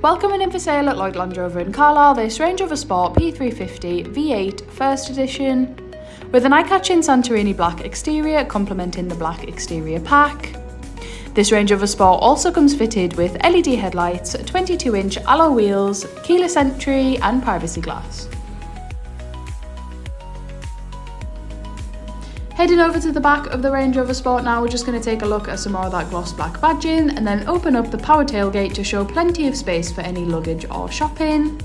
Welcome in for sale at Lloyd Land Rover in Carlisle, this Range Rover Sport P530 V8 First Edition, with an eye-catching Santorini Black exterior complementing the black exterior pack. This Range Rover Sport also comes fitted with LED headlights, 22-inch alloy wheels, keyless entry and privacy glass. Heading over to the back of the Range Rover Sport now, we're just going to take a look at some more of that gloss black badging and then open up the power tailgate to show plenty of space for any luggage or shopping.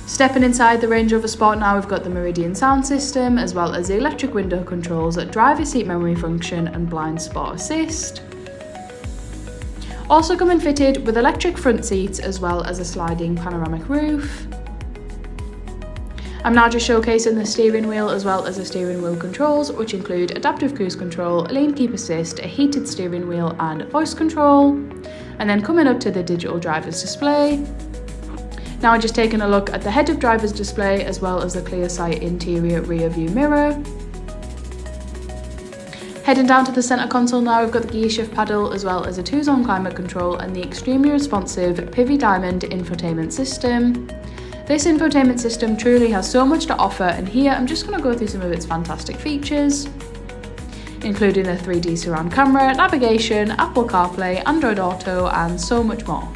Stepping inside the Range Rover Sport now, we've got the Meridian sound system as well as the electric window controls, driver seat memory function and blind spot assist. Also coming fitted with electric front seats as well as a sliding panoramic roof. I'm now just showcasing the steering wheel as well as the steering wheel controls, which include adaptive cruise control, lane keep assist, a heated steering wheel and voice control. And then coming up to the digital driver's display. Now I'm just taking a look at the head-up driver's display as well as the clear sight interior rear view mirror. Heading down to the centre console now, we've got the gear shift paddle as well as a 2-zone climate control and the extremely responsive PIVI Diamond infotainment system. This infotainment system truly has so much to offer, and here I'm just going to go through some of its fantastic features, including a 3D surround camera, navigation, Apple CarPlay, Android Auto and so much more.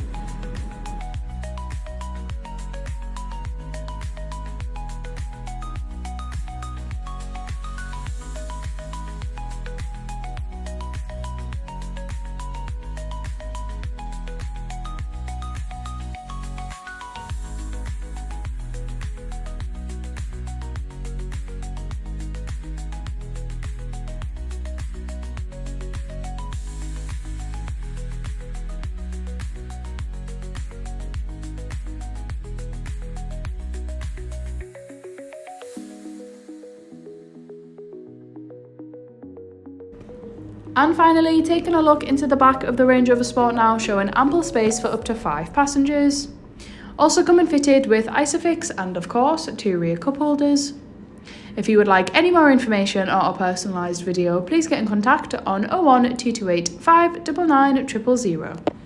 And finally, taking a look into the back of the Range Rover Sport now, showing ample space for up to 5 passengers. Also coming fitted with ISOFIX and of course 2 rear cup holders. If you would like any more information or a personalised video, please get in contact on 01228 599 000.